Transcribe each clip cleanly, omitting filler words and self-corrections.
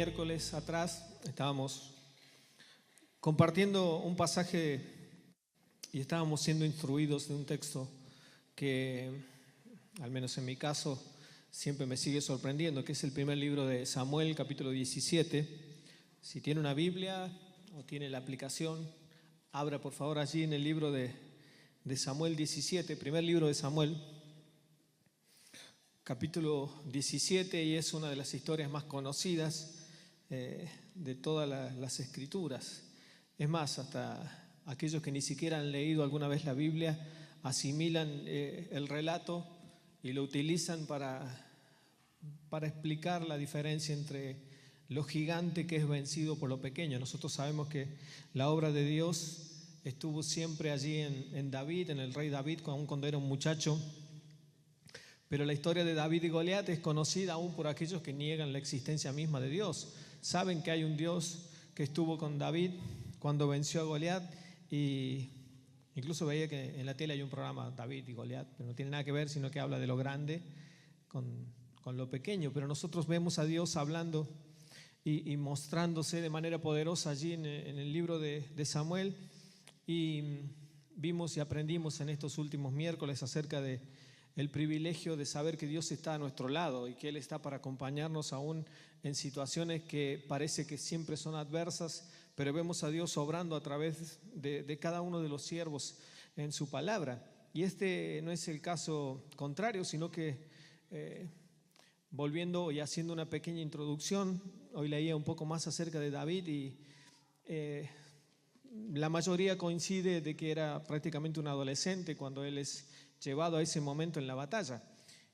miércoles atrás estábamos compartiendo un pasaje y estábamos siendo instruidos de un texto que, al menos en mi caso, siempre me sigue sorprendiendo, que es el primer libro de Samuel, capítulo 17. Si tiene una Biblia o tiene la aplicación, abra por favor allí en el libro de Samuel 17, primer libro de Samuel, capítulo 17, y es una de las historias más conocidas de todas las escrituras. Es más, hasta aquellos que ni siquiera han leído alguna vez la Biblia asimilan el relato y lo utilizan para explicar la diferencia entre lo gigante que es vencido por lo pequeño. Nosotros sabemos que la obra de Dios estuvo siempre allí en David, en el rey David, aun cuando era un muchacho. Pero la historia de David y Goliat es conocida aún por aquellos que niegan la existencia misma de Dios. Saben que hay un Dios que estuvo con David cuando venció a Goliat, y incluso veía que en la tele hay un programa David y Goliat, pero no tiene nada que ver, sino que habla de lo grande con lo pequeño. Pero nosotros vemos a Dios hablando y mostrándose de manera poderosa allí en el libro de Samuel, y vimos y aprendimos en estos últimos miércoles acerca de el privilegio de saber que Dios está a nuestro lado y que Él está para acompañarnos aún en situaciones que parece que siempre son adversas, pero vemos a Dios obrando a través de cada uno de los siervos en su palabra. Y este no es el caso contrario, sino que volviendo y haciendo una pequeña introducción, hoy leía un poco más acerca de David y la mayoría coincide de que era prácticamente un adolescente cuando él es llevado a ese momento en la batalla.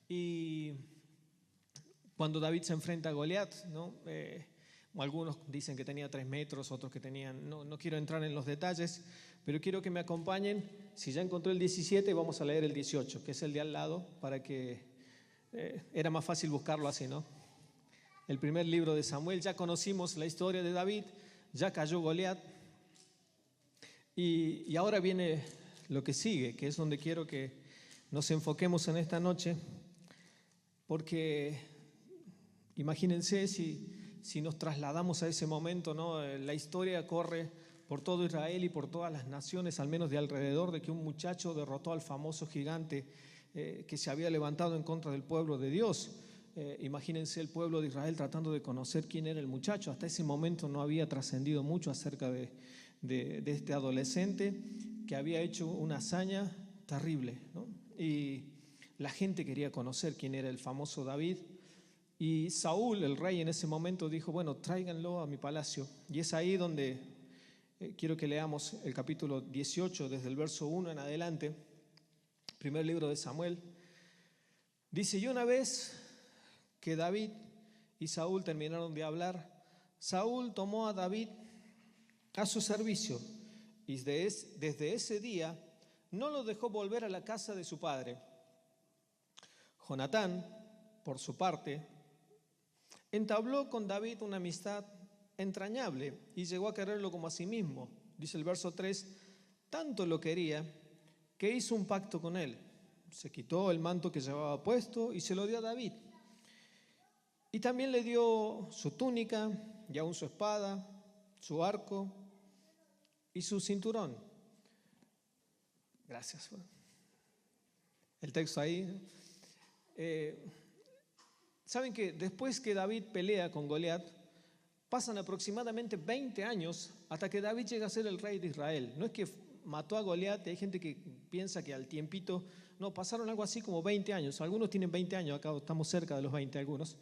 Y cuando David se enfrenta a Goliat, ¿no? Algunos dicen que tenía 3 metros, otros que tenían, no quiero entrar en los detalles, pero quiero que me acompañen. Si ya encontró el 17, vamos a leer el 18, que es el de al lado, para que era más fácil buscarlo así, ¿no? El primer libro de Samuel, ya conocimos la historia de David, ya cayó Goliat, y ahora viene lo que sigue, que es donde quiero que nos enfoquemos en esta noche, porque imagínense si nos trasladamos a ese momento, ¿no? La historia corre por todo Israel y por todas las naciones, al menos de alrededor, de que un muchacho derrotó al famoso gigante que se había levantado en contra del pueblo de Dios. Imagínense el pueblo de Israel tratando de conocer quién era el muchacho. Hasta ese momento no había trascendido mucho acerca de este adolescente que había hecho una hazaña terrible, ¿no? Y la gente quería conocer quién era el famoso David. Y Saúl, el rey, en ese momento dijo: bueno, tráiganlo a mi palacio. Y es ahí donde quiero que leamos el capítulo 18, desde el verso 1 en adelante, primer libro de Samuel. Dice: y una vez que David y Saúl terminaron de hablar, Saúl tomó a David a su servicio, y desde ese día no lo dejó volver a la casa de su padre. Jonatán, por su parte, entabló con David una amistad entrañable y llegó a quererlo como a sí mismo. Dice el verso 3, tanto lo quería que hizo un pacto con él. Se quitó el manto que llevaba puesto y se lo dio a David. Y también le dio su túnica y aún su espada, su arco y su cinturón. Gracias. El texto ahí. Saben que después que David pelea con Goliat, pasan aproximadamente 20 años hasta que David llega a ser el rey de Israel. No es que mató a Goliat, hay gente que piensa que al tiempito, no, pasaron algo así como 20 años. Algunos tienen 20 años, acá estamos cerca de los 20 algunos.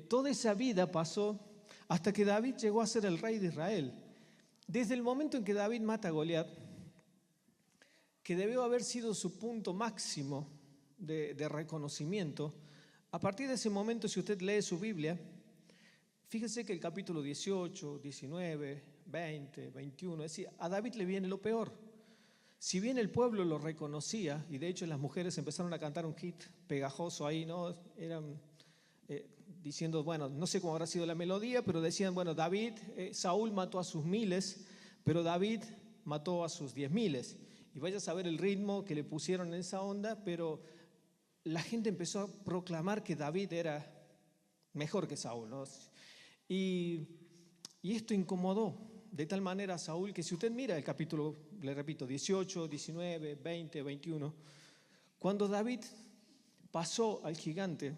Toda esa vida pasó hasta que David llegó a ser el rey de Israel. Desde el momento en que David mata a Goliat, que debió haber sido su punto máximo de reconocimiento, a partir de ese momento, si usted lee su Biblia, fíjese que el capítulo 18, 19, 20, 21, es decir, a David le viene lo peor. Si bien el pueblo lo reconocía, y de hecho las mujeres empezaron a cantar un hit pegajoso ahí, ¿no? Eran diciendo, bueno, no sé cómo habrá sido la melodía, pero decían, bueno, Saúl mató a sus 1000, pero David mató a sus 10,000. Y vaya a saber el ritmo que le pusieron en esa onda, pero la gente empezó a proclamar que David era mejor que Saúl, ¿no? Y, y esto incomodó de tal manera a Saúl que si usted mira el capítulo, le repito, 18, 19, 20, 21, cuando David pasó al gigante,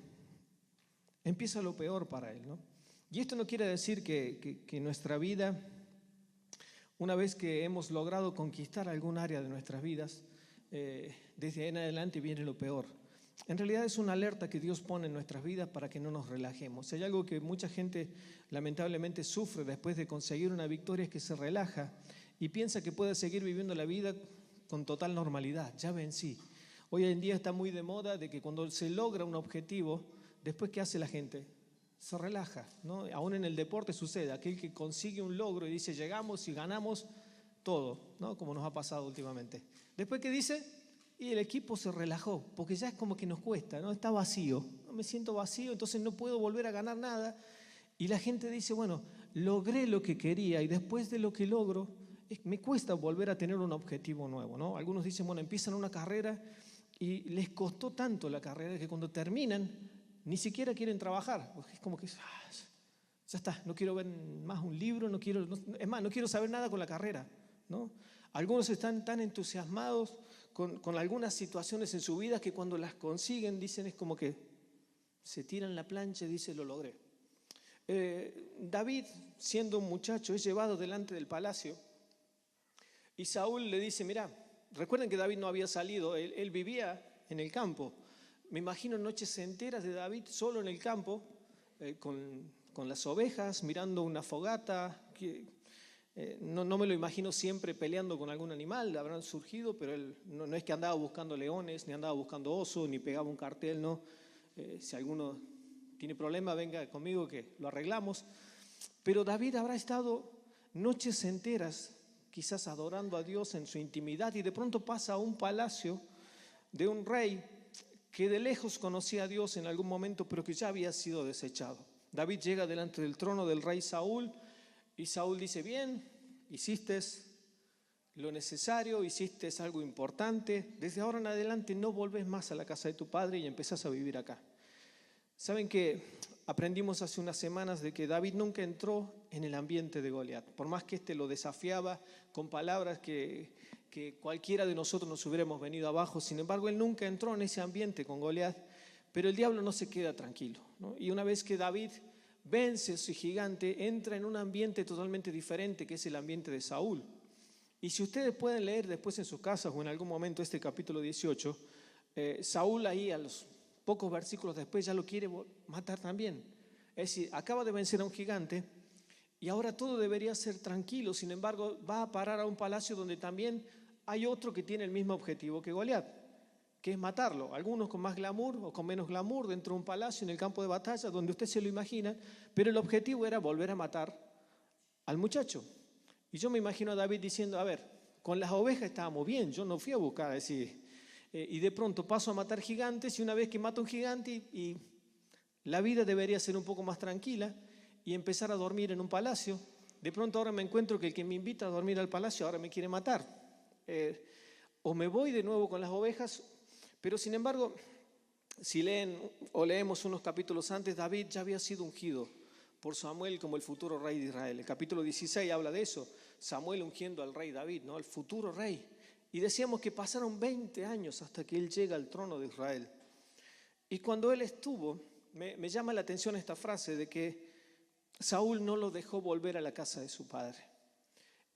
empieza lo peor para él, ¿no? Y esto no quiere decir que nuestra vida, una vez que hemos logrado conquistar algún área de nuestras vidas, desde ahí en adelante viene lo peor. En realidad es una alerta que Dios pone en nuestras vidas para que no nos relajemos. Hay algo que mucha gente lamentablemente sufre después de conseguir una victoria, es que se relaja y piensa que puede seguir viviendo la vida con total normalidad. Ya vencí. Hoy en día está muy de moda de que cuando se logra un objetivo, después ¿qué hace la gente? Se relaja, ¿no? Aún en el deporte sucede, aquel que consigue un logro y dice llegamos y ganamos todo, ¿no? Como nos ha pasado últimamente. Después ¿qué dice? Y el equipo se relajó, porque ya es como que nos cuesta, ¿no? Está vacío, ¿no? Me siento vacío, entonces no puedo volver a ganar nada. Y la gente dice, bueno, logré lo que quería y después de lo que logro, me cuesta volver a tener un objetivo nuevo, ¿no? Algunos dicen, bueno, empiezan una carrera y les costó tanto la carrera que cuando terminan ni siquiera quieren trabajar, porque es como que ya está, no quiero ver más un libro, es más, no quiero saber nada con la carrera, ¿no? Algunos están tan entusiasmados con algunas situaciones en su vida que cuando las consiguen dicen, es como que se tiran la plancha y dicen, lo logré. David, siendo un muchacho, es llevado delante del palacio y Saúl le dice, mira, recuerden que David no había salido, él vivía en el campo. Me imagino noches enteras de David solo en el campo, con las ovejas, mirando una fogata. No me lo imagino siempre peleando con algún animal, habrán surgido, pero él no es que andaba buscando leones, ni andaba buscando osos, ni pegaba un cartel, ¿no? Si alguno tiene problema, venga conmigo que lo arreglamos. Pero David habrá estado noches enteras, quizás adorando a Dios en su intimidad, y de pronto pasa a un palacio de un rey que de lejos conocía a Dios en algún momento, pero que ya había sido desechado. David llega delante del trono del rey Saúl y Saúl dice, bien, hiciste lo necesario, hiciste algo importante, desde ahora en adelante no volvés más a la casa de tu padre y empezás a vivir acá. Saben que aprendimos hace unas semanas de que David nunca entró en el ambiente de Goliat, por más que lo desafiaba con palabras que cualquiera de nosotros nos hubiéramos venido abajo. Sin embargo, él nunca entró en ese ambiente con Goliat, pero el diablo no se queda tranquilo, ¿no? Y una vez que David vence a ese gigante, entra en un ambiente totalmente diferente, que es el ambiente de Saúl. Y si ustedes pueden leer después en sus casas o en algún momento este capítulo 18, Saúl ahí a los pocos versículos después ya lo quiere matar también. Es decir, acaba de vencer a un gigante y ahora todo debería ser tranquilo. Sin embargo, va a parar a un palacio donde también hay otro que tiene el mismo objetivo que Goliat, que es matarlo. Algunos con más glamour o con menos glamour dentro de un palacio en el campo de batalla, donde usted se lo imagina, pero el objetivo era volver a matar al muchacho. Y yo me imagino a David diciendo, a ver, con las ovejas estábamos bien, yo no fui a buscar, decir, y de pronto paso a matar gigantes, y una vez que mato a un gigante y la vida debería ser un poco más tranquila y empezar a dormir en un palacio, de pronto ahora me encuentro que el que me invita a dormir al palacio ahora me quiere matar. O me voy de nuevo con las ovejas, pero sin embargo, si leen o leemos unos capítulos antes, David ya había sido ungido por Samuel como el futuro rey de Israel. El capítulo 16 habla de eso, Samuel ungiendo al rey David, ¿no? El futuro rey. Y decíamos que pasaron 20 años hasta que él llega al trono de Israel. Y cuando él estuvo, me llama la atención esta frase de que Saúl no lo dejó volver a la casa de su padre.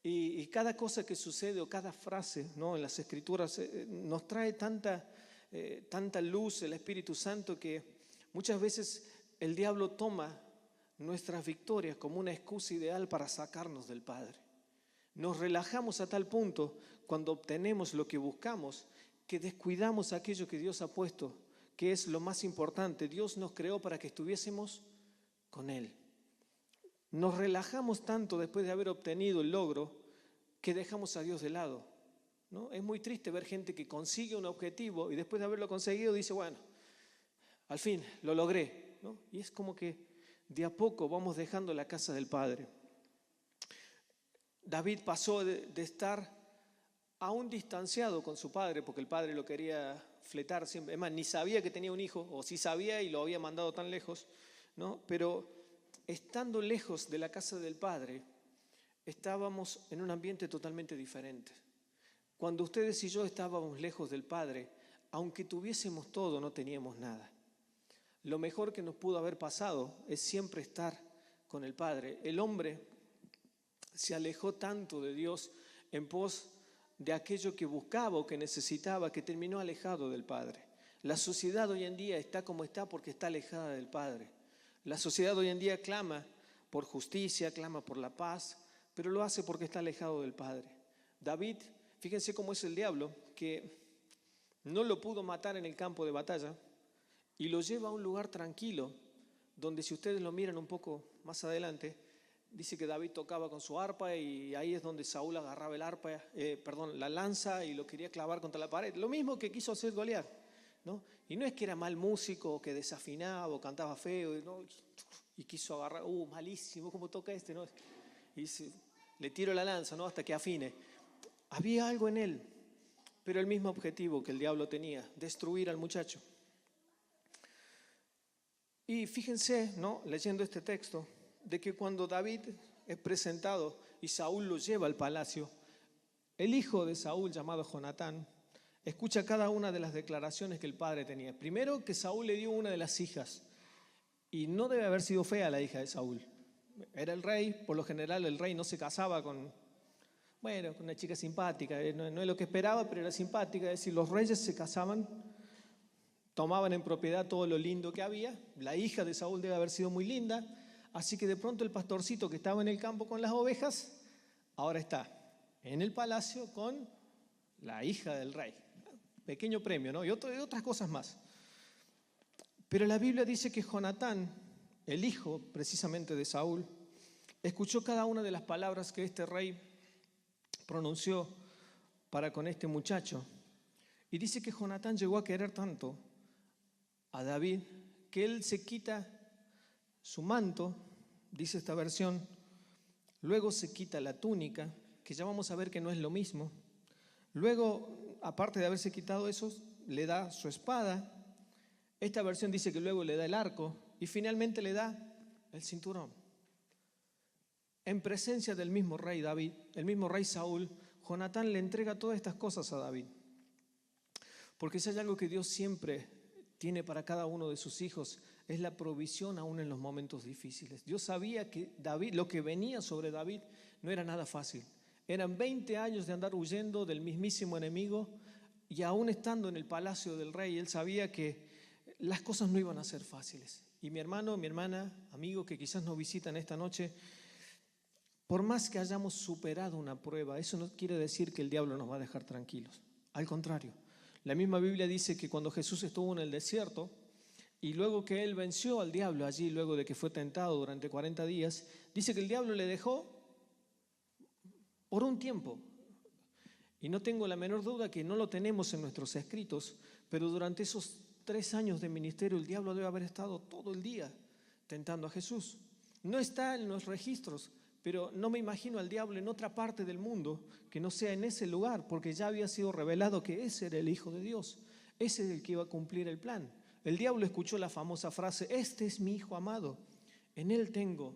Y cada cosa que sucede o cada frase, ¿no?, en las Escrituras nos trae tanta luz el Espíritu Santo que muchas veces el diablo toma nuestras victorias como una excusa ideal para sacarnos del Padre. Nos relajamos a tal punto cuando obtenemos lo que buscamos que descuidamos aquello que Dios ha puesto, que es lo más importante. Dios nos creó para que estuviésemos con Él. Nos relajamos tanto después de haber obtenido el logro que dejamos a Dios de lado, ¿no? Es muy triste ver gente que consigue un objetivo y después de haberlo conseguido dice, bueno, al fin lo logré, ¿no? Y es como que de a poco vamos dejando la casa del Padre. David pasó de estar aún distanciado con su padre, porque el padre lo quería fletar siempre. Es más, ni sabía que tenía un hijo, o sí sabía y lo había mandado tan lejos, ¿no? Pero estando lejos de la casa del Padre, estábamos en un ambiente totalmente diferente. Cuando ustedes y yo estábamos lejos del Padre, aunque tuviésemos todo, no teníamos nada. Lo mejor que nos pudo haber pasado es siempre estar con el Padre. El hombre se alejó tanto de Dios en pos de aquello que buscaba o que necesitaba, que terminó alejado del Padre. La sociedad hoy en día está como está porque está alejada del Padre. La sociedad hoy en día clama por justicia, clama por la paz, pero lo hace porque está alejado del Padre. David, fíjense cómo es el diablo, que no lo pudo matar en el campo de batalla y lo lleva a un lugar tranquilo, donde si ustedes lo miran un poco más adelante, dice que David tocaba con su arpa y ahí es donde Saúl agarraba el arpa, la lanza y lo quería clavar contra la pared. Lo mismo que quiso hacer Goliat, ¿no? Y no es que era mal músico, o que desafinaba o cantaba feo, ¿no? Y quiso agarrar, malísimo, ¿cómo toca este? ¿No? Y dice, le tiro la lanza, ¿no? Hasta que afine. Había algo en él, pero el mismo objetivo que el diablo tenía, destruir al muchacho. Y fíjense, ¿no? Leyendo este texto, de que cuando David es presentado y Saúl lo lleva al palacio, el hijo de Saúl, llamado Jonatán, escucha cada una de las declaraciones que el padre tenía. Primero, que Saúl le dio una de las hijas, y no debe haber sido fea la hija de Saúl. Era el rey, por lo general el rey no se casaba con una chica simpática, no es lo que esperaba, pero era simpática. Es decir, los reyes se casaban, tomaban en propiedad todo lo lindo que había. La hija de Saúl debe haber sido muy linda, así que de pronto el pastorcito que estaba en el campo con las ovejas, ahora está en el palacio con la hija del rey. Pequeño premio, ¿no? Y otras cosas más. Pero la Biblia dice que Jonatán, el hijo precisamente de Saúl, escuchó cada una de las palabras que este rey pronunció para con este muchacho. Y dice que Jonatán llegó a querer tanto a David que él se quita su manto, dice esta versión, luego se quita la túnica, que ya vamos a ver que no es lo mismo. Luego, aparte de haberse quitado eso, le da su espada. Esta versión dice que luego le da el arco y finalmente le da el cinturón. En presencia del mismo rey David, el mismo rey Saúl, Jonatán le entrega todas estas cosas a David. Porque si hay algo que Dios siempre tiene para cada uno de sus hijos, es la provisión aún en los momentos difíciles. Dios sabía que David, lo que venía sobre David no era nada fácil. Eran 20 años de andar huyendo del mismísimo enemigo, y aún estando en el palacio del rey, él sabía que las cosas no iban a ser fáciles. Y mi hermano, mi hermana, amigo que quizás nos visitan esta noche, por más que hayamos superado una prueba, eso no quiere decir que el diablo nos va a dejar tranquilos. Al contrario, la misma Biblia dice que cuando Jesús estuvo en el desierto y luego que él venció al diablo allí, luego de que fue tentado durante 40 días, dice que el diablo le dejó por un tiempo. Y no tengo la menor duda que no lo tenemos en nuestros escritos, pero durante esos 3 años de ministerio el diablo debe haber estado todo el día tentando a Jesús. No está en los registros, pero no me imagino al diablo en otra parte del mundo que no sea en ese lugar, porque ya había sido revelado que ese era el Hijo de Dios, ese es el que iba a cumplir el plan. El diablo escuchó la famosa frase: este es mi Hijo amado, en él tengo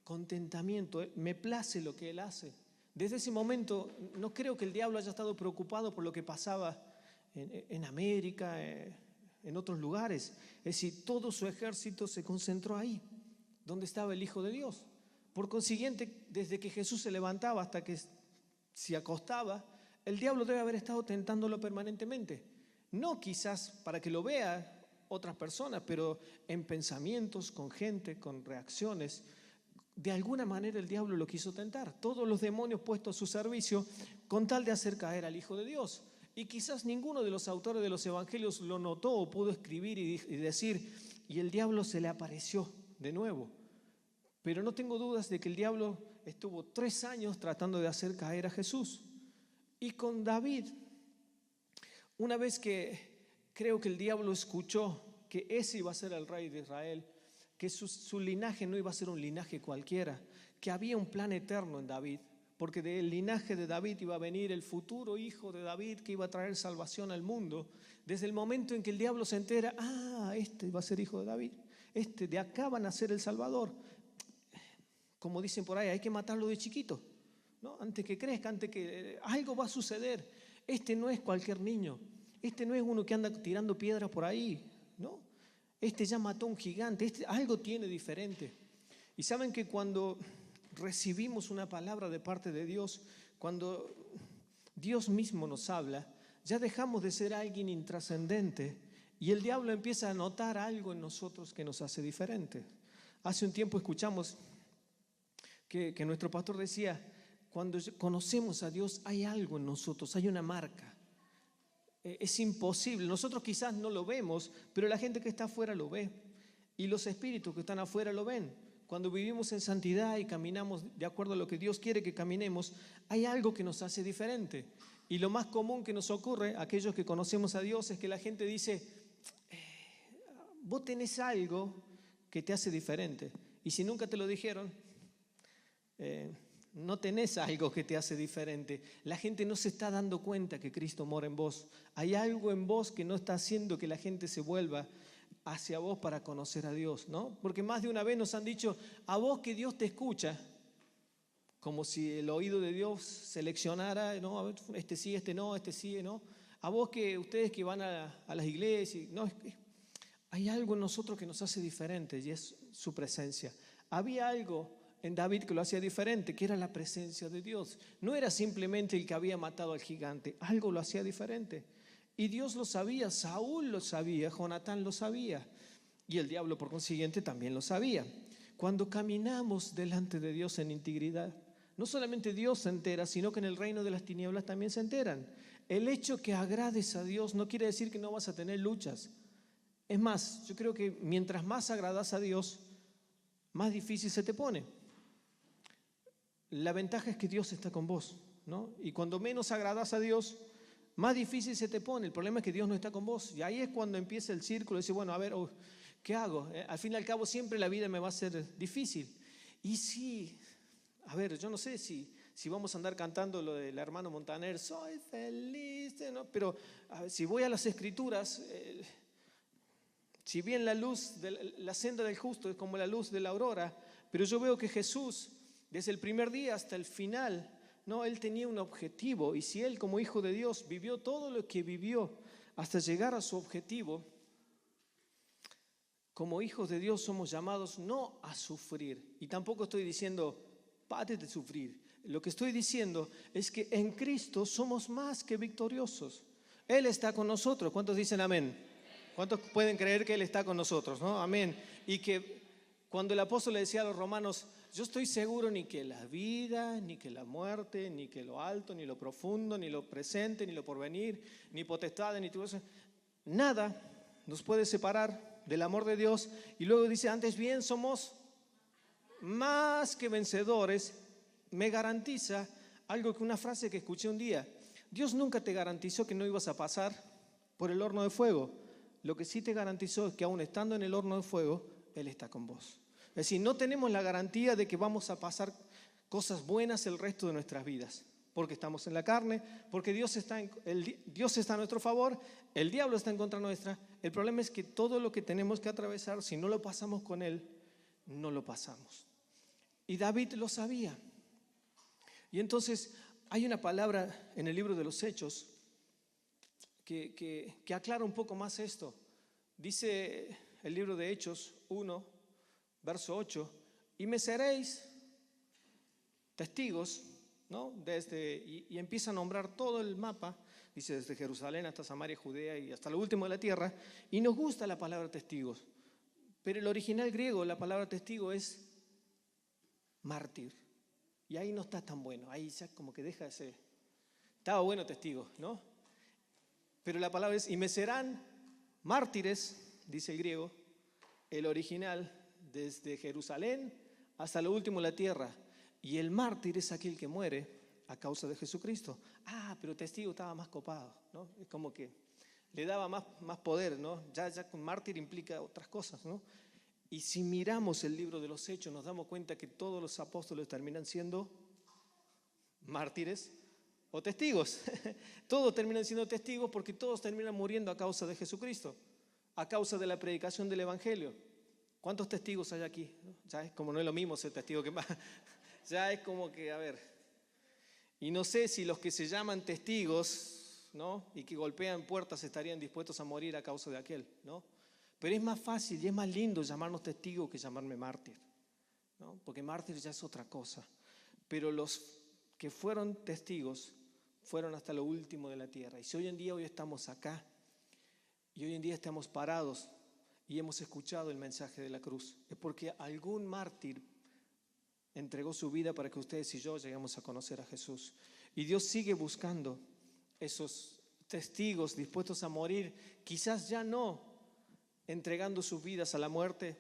contentamiento, me place lo que él hace. Desde ese momento no creo que el diablo haya estado preocupado por lo que pasaba en América, en otros lugares. Es decir, todo su ejército se concentró ahí, donde estaba el Hijo de Dios. Por consiguiente, desde que Jesús se levantaba hasta que se acostaba, el diablo debe haber estado tentándolo permanentemente. No quizás para que lo vea otras personas, pero en pensamientos, con gente, con reacciones. De alguna manera el diablo lo quiso tentar. Todos los demonios puestos a su servicio con tal de hacer caer al Hijo de Dios. Y quizás ninguno de los autores de los evangelios lo notó o pudo escribir y decir, y el diablo se le apareció de nuevo. Pero no tengo dudas de que el diablo estuvo 3 años tratando de hacer caer a Jesús. Y con David, una vez que creo que el diablo escuchó que ese iba a ser el rey de Israel, que su linaje no iba a ser un linaje cualquiera, que había un plan eterno en David, porque del linaje de David iba a venir el futuro hijo de David que iba a traer salvación al mundo. Desde el momento en que el diablo se entera, este va a ser hijo de David, de acá va a nacer el Salvador. como dicen por ahí, hay que matarlo de chiquito, ¿no? Antes que crezca, antes que algo va a suceder. Este no es cualquier niño, este no es uno que anda tirando piedras por ahí, ¿no? Este ya mató a un gigante, algo tiene diferente. Y saben que cuando recibimos una palabra de parte de Dios, cuando Dios mismo nos habla, ya dejamos de ser alguien intrascendente y el diablo empieza a notar algo en nosotros que nos hace diferente. Hace un tiempo escuchamos que nuestro pastor decía, cuando conocemos a Dios hay algo en nosotros, hay una marca. Es imposible, nosotros quizás no lo vemos, pero la gente que está afuera lo ve y los espíritus que están afuera lo ven. Cuando vivimos en santidad y caminamos de acuerdo a lo que Dios quiere que caminemos, hay algo que nos hace diferente. Y lo más común que nos ocurre, aquellos que conocemos a Dios, es que la gente dice, vos tenés algo que te hace diferente. Y si nunca te lo dijeron, no tenés algo que te hace diferente. La gente no se está dando cuenta que Cristo mora en vos. Hay algo en vos que no está haciendo que la gente se vuelva hacia vos para conocer a Dios, ¿no? Porque más de una vez nos han dicho, a vos que Dios te escucha, como si el oído de Dios seleccionara, ¿no? A ver, este sí, este no, este sí, ¿no? A vos que ustedes que van a las iglesias, ¿no? Hay algo en nosotros que nos hace diferentes y es su presencia. Había algo en David que lo hacía diferente, que era la presencia de Dios. No era simplemente el que había matado al gigante, algo lo hacía diferente. Y Dios lo sabía, Saúl lo sabía, Jonatán lo sabía y el diablo por consiguiente también lo sabía. Cuando caminamos delante de Dios en integridad, no solamente Dios se entera, sino que en el reino de las tinieblas también se enteran. El hecho que agrades a Dios no quiere decir que no vas a tener luchas. Es más, yo creo que mientras más agradas a Dios, más difícil se te pone. La ventaja es que Dios está con vos, ¿no? Y cuando menos agradas a Dios, más difícil se te pone. El problema es que Dios no está con vos. Y ahí es cuando empieza el círculo. Dice, bueno, a ver, ¿qué hago? Al fin y al cabo siempre la vida me va a ser difícil. Y sí, a ver, yo no sé si vamos a andar cantando lo del hermano Montaner, soy feliz, ¿no? Pero a ver, si voy a las Escrituras, si bien la luz, la senda del justo es como la luz de la aurora, pero yo veo que Jesús, desde el primer día hasta el final, no, Él tenía un objetivo. Y si Él como hijo de Dios vivió todo lo que vivió hasta llegar a su objetivo, como hijos de Dios somos llamados no a sufrir. Y tampoco estoy diciendo, pare de sufrir. Lo que estoy diciendo es que en Cristo somos más que victoriosos. Él está con nosotros. ¿Cuántos dicen amén? ¿Cuántos pueden creer que Él está con nosotros? ¿No? Amén. Y que cuando el apóstol le decía a los romanos, yo estoy seguro ni que la vida, ni que la muerte, ni que lo alto, ni lo profundo, ni lo presente, ni lo porvenir, ni potestades, ni todo eso, nada nos puede separar del amor de Dios. Y luego dice, antes bien somos más que vencedores. Me garantiza algo, que una frase que escuché un día. Dios nunca te garantizó que no ibas a pasar por el horno de fuego. Lo que sí te garantizó es que aún estando en el horno de fuego, Él está con vos. Es decir, no tenemos la garantía de que vamos a pasar cosas buenas el resto de nuestras vidas, porque estamos en la carne, porque Dios está a nuestro favor, el diablo está en contra nuestra. El problema es que todo lo que tenemos que atravesar, si no lo pasamos con Él, no lo pasamos. Y David lo sabía. Y entonces hay una palabra en el libro de los Hechos que aclara un poco más esto. Dice el libro de Hechos 1, verso 8, y me seréis testigos, ¿no? Y empieza a nombrar todo el mapa, dice desde Jerusalén hasta Samaria, Judea y hasta lo último de la tierra, y nos gusta la palabra testigos, pero el original griego, la palabra testigo es mártir, y ahí no está tan bueno, ahí ya como que deja ese, estaba bueno testigo, ¿no? Pero la palabra es, y me serán mártires, dice el griego, el original, desde Jerusalén hasta lo último de la tierra. Y el mártir es aquel que muere a causa de Jesucristo. Pero testigo estaba más copado, ¿no? Es como que le daba más poder, ¿no? Ya con mártir implica otras cosas, ¿no? Y si miramos el libro de los Hechos, nos damos cuenta que todos los apóstoles terminan siendo mártires o testigos. Todos terminan siendo testigos porque todos terminan muriendo a causa de Jesucristo, a causa de la predicación del Evangelio. ¿Cuántos testigos hay aquí? Ya es como no es lo mismo ser testigo que más. Ya es como que, a ver. Y no sé si los que se llaman testigos, ¿no? Y que golpean puertas estarían dispuestos a morir a causa de aquel, ¿no? Pero es más fácil y es más lindo llamarnos testigos que llamarme mártir, ¿no? Porque mártir ya es otra cosa. Pero los que fueron testigos fueron hasta lo último de la tierra. Y si hoy estamos acá y hoy en día estamos parados y hemos escuchado el mensaje de la cruz, es porque algún mártir entregó su vida para que ustedes y yo lleguemos a conocer a Jesús. Y Dios sigue buscando esos testigos dispuestos a morir, quizás ya no entregando sus vidas a la muerte,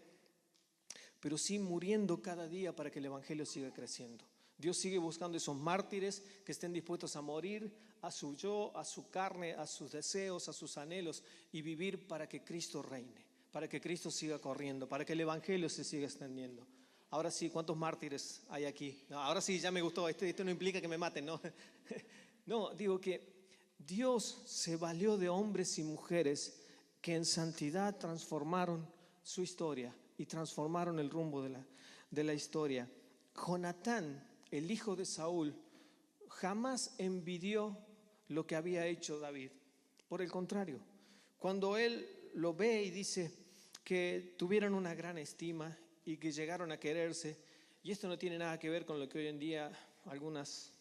pero sí muriendo cada día para que el Evangelio siga creciendo. Dios sigue buscando esos mártires que estén dispuestos a morir a su yo, a su carne, a sus deseos, a sus anhelos y vivir para que Cristo reine, para que Cristo siga corriendo, para que el Evangelio se siga extendiendo. Ahora sí, ¿cuántos mártires hay aquí? No, ahora sí, ya me gustó. Esto no implica que me maten, ¿no? No, digo que Dios se valió de hombres y mujeres que en santidad transformaron su historia y transformaron el rumbo de la historia. Jonatán, el hijo de Saúl, jamás envidió lo que había hecho David. Por el contrario, cuando él lo ve y dice que tuvieron una gran estima y que llegaron a quererse, y esto no tiene nada que ver con lo que hoy en día algunas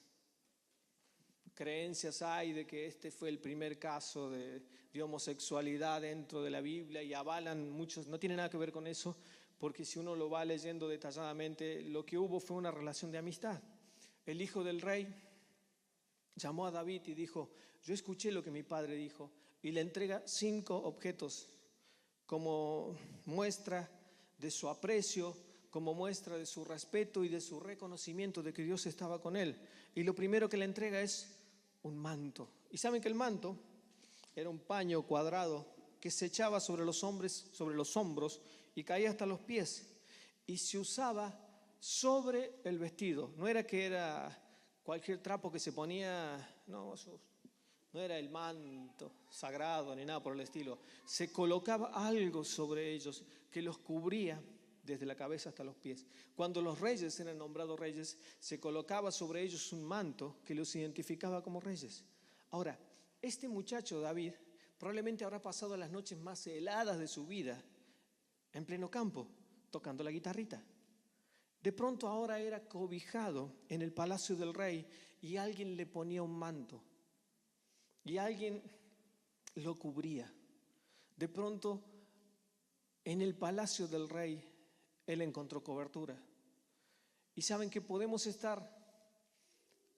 creencias hay de que este fue el primer caso de homosexualidad dentro de la Biblia y avalan muchos, no tiene nada que ver con eso, porque si uno lo va leyendo detalladamente, lo que hubo fue una relación de amistad. El hijo del rey llamó a David y dijo: yo escuché lo que mi padre dijo, y le entrega 5 objetos como muestra de su aprecio, como muestra de su respeto y de su reconocimiento de que Dios estaba con él. Y lo primero que le entrega es un manto. Y saben que el manto era un paño cuadrado que se echaba sobre los hombros y caía hasta los pies, y se usaba sobre el vestido. No era que era cualquier trapo que se ponía, no era el manto sagrado ni nada por el estilo. Se colocaba algo sobre ellos que los cubría desde la cabeza hasta los pies. Cuando los reyes eran nombrados reyes, se colocaba sobre ellos un manto que los identificaba como reyes. Ahora, este muchacho David probablemente habrá pasado las noches más heladas de su vida en pleno campo, tocando la guitarrita. De pronto ahora era cobijado en el palacio del rey y alguien le ponía un manto y alguien lo cubría. De pronto en el palacio del rey él encontró cobertura. Y saben que podemos estar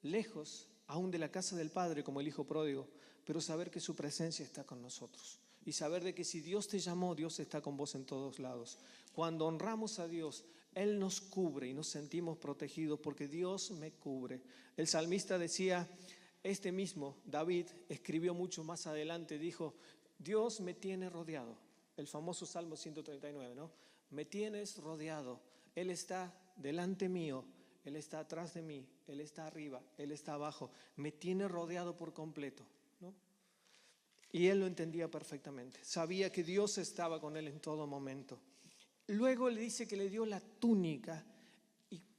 lejos aún de la casa del Padre como el hijo pródigo, pero saber que su presencia está con nosotros. Y saber de que si Dios te llamó, Dios está con vos en todos lados. Cuando honramos a Dios, Él nos cubre y nos sentimos protegidos porque Dios me cubre. El salmista decía, este mismo David escribió mucho más adelante, dijo: Dios me tiene rodeado. El famoso Salmo 139, ¿no? Me tienes rodeado. Él está delante mío, Él está atrás de mí, Él está arriba, Él está abajo. Me tiene rodeado por completo, ¿no? Y él lo entendía perfectamente. Sabía que Dios estaba con él en todo momento. Luego le dice que le dio la túnica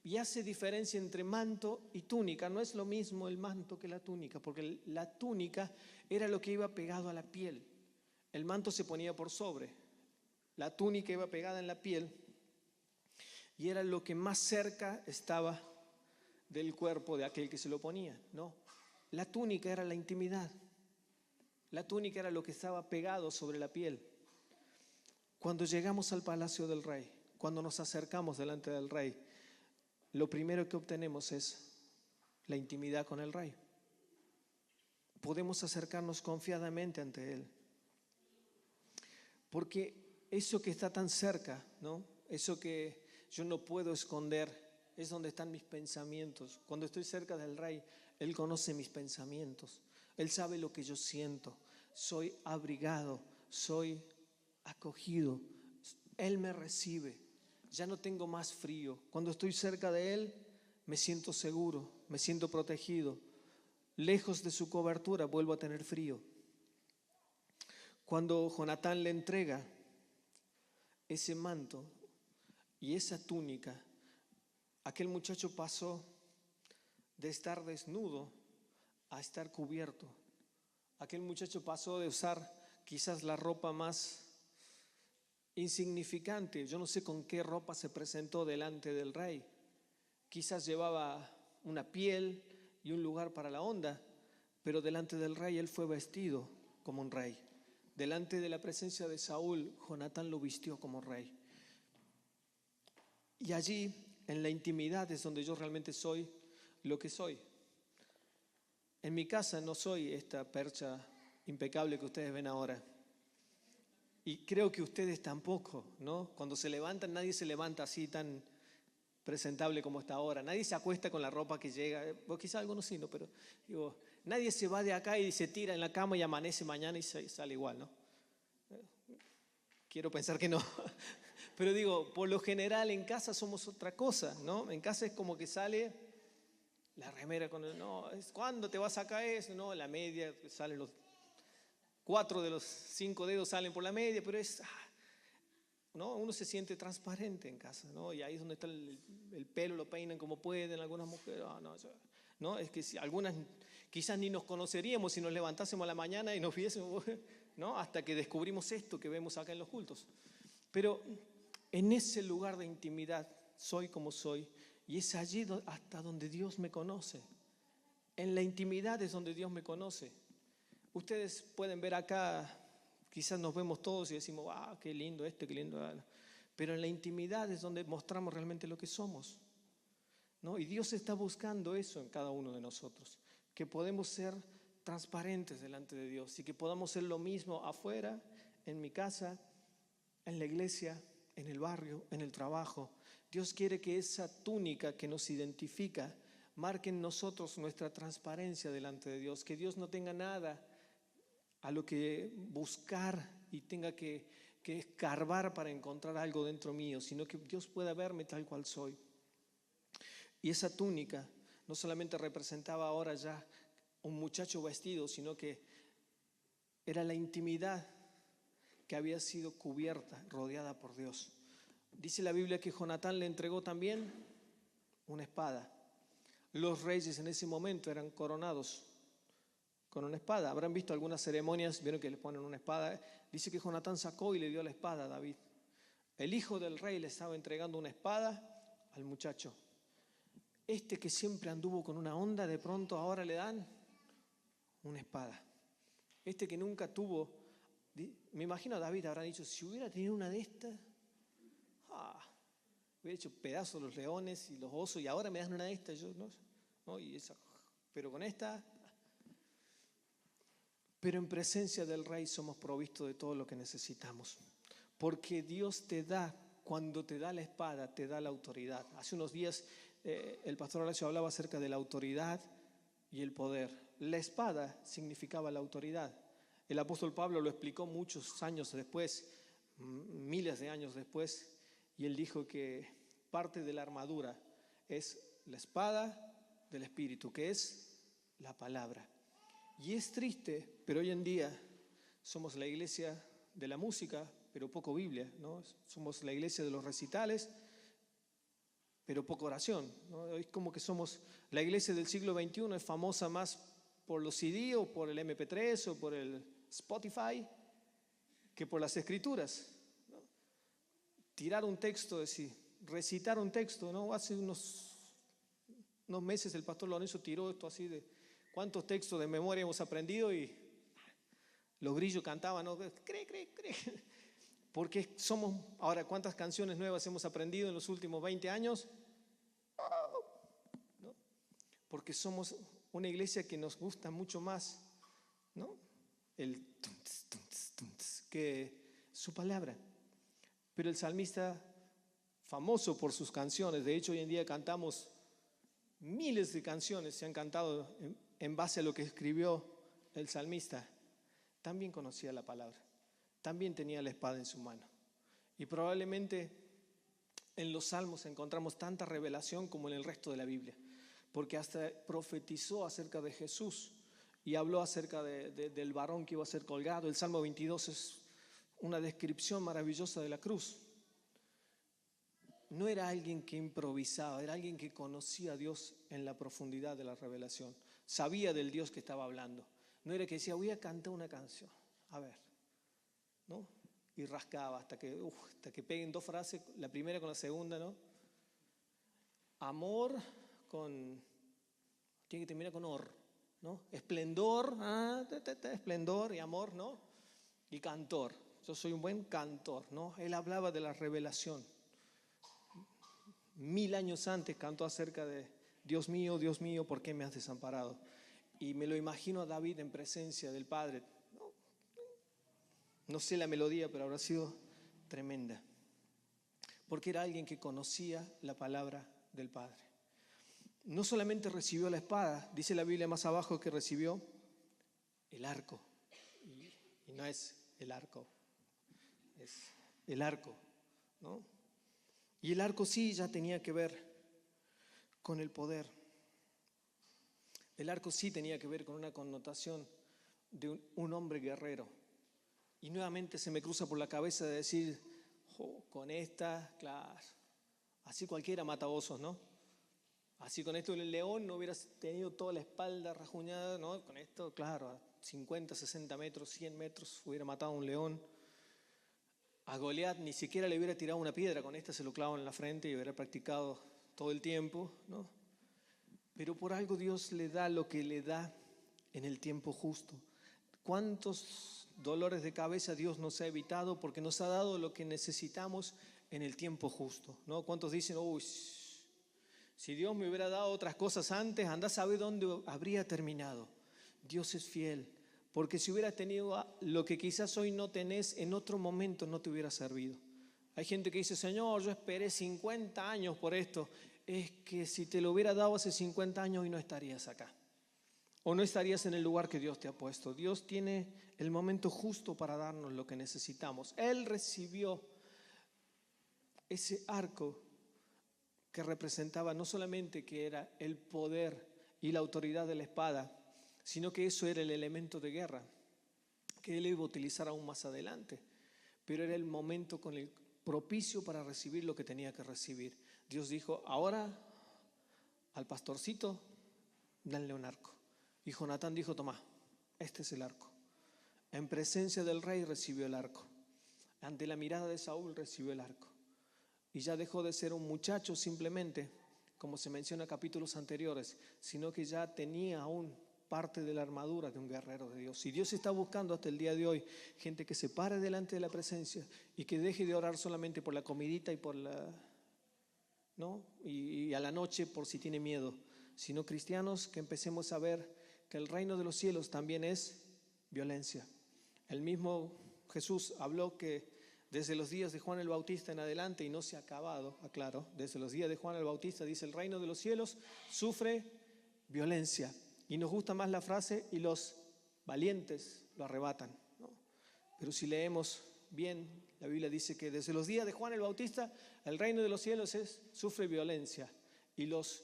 y hace diferencia entre manto y túnica. No es lo mismo el manto que la túnica, porque la túnica era lo que iba pegado a la piel. El manto se ponía por sobre. La túnica iba pegada en la piel y era lo que más cerca estaba del cuerpo de aquel que se lo ponía, ¿no? La túnica era la intimidad. La túnica era lo que estaba pegado sobre la piel. Cuando llegamos al palacio del rey, cuando nos acercamos delante del rey, lo primero que obtenemos es la intimidad con el rey. Podemos acercarnos confiadamente ante él. Porque eso que está tan cerca, ¿no? Eso que yo no puedo esconder, es donde están mis pensamientos. Cuando estoy cerca del rey, él conoce mis pensamientos. Él sabe lo que yo siento. Soy abrigado, soy acogido. Él me recibe. Ya no tengo más frío. Cuando estoy cerca de él, me siento seguro, me siento protegido. Lejos de su cobertura, vuelvo a tener frío. Cuando Jonatán le entrega ese manto, Y esa túnica, aquel muchacho pasó de estar desnudo a estar cubierto. Aquel muchacho pasó de usar quizás la ropa más insignificante. Yo no sé con qué ropa se presentó delante del rey. Quizás llevaba una piel y un lugar para la honda, pero delante del rey él fue vestido como un rey. Delante de la presencia de Saúl, Jonatán lo vistió como rey. Y allí, en la intimidad, es donde yo realmente soy lo que soy. En mi casa no soy esta percha impecable que ustedes ven ahora. Y creo que ustedes tampoco, ¿no? Cuando se levantan, nadie se levanta así tan presentable como está ahora. Nadie se acuesta con la ropa que llega. Pues quizá algunos sí, ¿no? Pero digo, nadie se va de acá y se tira en la cama y amanece mañana y sale igual, ¿no? Quiero pensar que no. Pero digo, por lo general en casa somos otra cosa, ¿no? En casa es como que sale la remera con el, no, ¿cuándo te vas a caer? No, la media, salen los 4 de los 5 dedos salen por la media, pero es, ¿no? Uno se siente transparente en casa, ¿no? Y ahí es donde está el pelo, lo peinan como pueden, algunas mujeres, no, es que si algunas quizás ni nos conoceríamos si nos levantásemos a la mañana y nos viésemos, ¿no? Hasta que descubrimos esto que vemos acá en los cultos. Pero en ese lugar de intimidad soy como soy, y es allí hasta donde Dios me conoce. En la intimidad es donde Dios me conoce. Ustedes pueden ver acá, quizás nos vemos todos y decimos, qué lindo este, qué lindo. Pero en la intimidad es donde mostramos realmente lo que somos, ¿no? Y Dios está buscando eso en cada uno de nosotros, que podemos ser transparentes delante de Dios y que podamos ser lo mismo afuera, en mi casa, en la iglesia, en el barrio, en el trabajo. Dios quiere que esa túnica que nos identifica marque en nosotros nuestra transparencia delante de Dios, que Dios no tenga nada a lo que buscar y tenga que escarbar para encontrar algo dentro mío, sino que Dios pueda verme tal cual soy. Y esa túnica no solamente representaba ahora ya un muchacho vestido, sino que era la intimidad que había sido cubierta, rodeada por Dios. Dice la Biblia que Jonatán le entregó también una espada. Los reyes en ese momento eran coronados con una espada. Habrán visto algunas ceremonias, vieron que le ponen una espada. Dice que Jonatán sacó y le dio la espada a David. El hijo del rey le estaba entregando una espada al muchacho. Este que siempre anduvo con una onda, de pronto ahora le dan una espada. Este que nunca tuvo, me imagino a David habrá dicho, si hubiera tenido una de estas, hubiera hecho pedazos los leones y los osos, y ahora me dan una de estas, yo no, y esa, pero con esta. Pero en presencia del Rey somos provistos de todo lo que necesitamos, porque Dios te da, cuando te da la espada, te da la autoridad. Hace unos días el pastor Horacio hablaba acerca de la autoridad y el poder. La espada significaba la autoridad. El apóstol Pablo lo explicó muchos años después, miles de años después, y él dijo que parte de la armadura es la espada del Espíritu, que es la palabra. Y es triste, pero hoy en día somos la iglesia de la música, pero poco Biblia, ¿no? Somos la iglesia de los recitales, pero poco oración, ¿no? Es como que somos la iglesia del siglo XXI, es famosa más por los CD o por el MP3 o por el Spotify que por las escrituras, ¿no? Tirar un texto, decir, recitar un texto, ¿no? Hace unos meses el pastor Lorenzo tiró esto así de cuántos textos de memoria hemos aprendido y los grillos cantaban, ¿no? Cree. Porque somos, ahora, ¿cuántas canciones nuevas hemos aprendido en los últimos 20 años? ¿No? Porque somos una iglesia que nos gusta mucho más, ¿no? El que su palabra. Pero el salmista, famoso por sus canciones, de hecho hoy en día cantamos miles de canciones, se han cantado en base a lo que escribió el salmista, también conocía la palabra, también tenía la espada en su mano. Y probablemente en los salmos encontramos tanta revelación como en el resto de la Biblia, porque hasta profetizó acerca de Jesús y habló acerca del varón que iba a ser colgado. El Salmo 22 es una descripción maravillosa de la cruz. no era alguien que improvisaba, era alguien que conocía a Dios en la profundidad de la revelación. Sabía del Dios que estaba hablando. No era que decía, voy a cantar una canción, a ver, ¿no? Y rascaba hasta que peguen dos frases, la primera con la segunda, ¿no? Amor tiene que terminar con or, ¿no? Esplendor, esplendor y amor, ¿no? Y cantor. Yo soy un buen cantor, ¿no? Él hablaba de la revelación. 1000 años antes cantó acerca de Dios mío, ¿por qué me has desamparado? Y me lo imagino a David en presencia del Padre. No sé la melodía, pero habrá sido tremenda. Porque era alguien que conocía la palabra del Padre. No solamente recibió la espada, dice la Biblia más abajo que recibió el arco. Y no es el arco, es el arco, ¿no? Y el arco sí ya tenía que ver con el poder. El arco sí tenía que ver con una connotación de un hombre guerrero. Y nuevamente se me cruza por la cabeza de decir, con esta, claro, así cualquiera mata osos, ¿no? Así con esto el león no hubiera tenido toda la espalda rajuñada, ¿no? Con esto, claro, a 50, 60 metros, 100 metros hubiera matado a un león. A Goliat ni siquiera le hubiera tirado una piedra, con esta se lo clavan en la frente y hubiera practicado todo el tiempo, ¿no? Pero por algo Dios le da lo que le da en el tiempo justo. ¿Cuántos dolores de cabeza Dios nos ha evitado porque nos ha dado lo que necesitamos en el tiempo justo, ¿no? ¿Cuántos dicen, uy, si Dios me hubiera dado otras cosas antes, andá a saber dónde habría terminado? Dios es fiel, porque si hubieras tenido lo que quizás hoy no tenés, en otro momento no te hubiera servido. Hay gente que dice, Señor, yo esperé 50 años por esto. Es que si te lo hubiera dado hace 50 años, hoy no estarías acá. O no estarías en el lugar que Dios te ha puesto. Dios tiene el momento justo para darnos lo que necesitamos. Él recibió ese arco que representaba no solamente que era el poder y la autoridad de la espada, sino que eso era el elemento de guerra que él iba a utilizar aún más adelante. Pero era el momento con el propicio para recibir lo que tenía que recibir. Dios dijo, ahora al pastorcito, danle un arco. Y Jonatán dijo, tomá, este es el arco. En presencia del rey recibió el arco. Ante la mirada de Saúl recibió el arco. Y ya dejó de ser un muchacho simplemente, como se menciona en capítulos anteriores, sino que ya tenía aún parte de la armadura de un guerrero de Dios. Y Dios está buscando hasta el día de hoy gente que se pare delante de la presencia y que deje de orar solamente por la comidita y por ¿no? Y a la noche por si tiene miedo, sino cristianos que empecemos a ver que el reino de los cielos también es violencia. El mismo Jesús habló que desde los días de Juan el Bautista en adelante, y no se ha acabado, aclaro, desde los días de Juan el Bautista, dice, el reino de los cielos sufre violencia. Y nos gusta más la frase, y los valientes lo arrebatan, ¿no? Pero si leemos bien, la Biblia dice que desde los días de Juan el Bautista, el reino de los cielos sufre violencia. Y los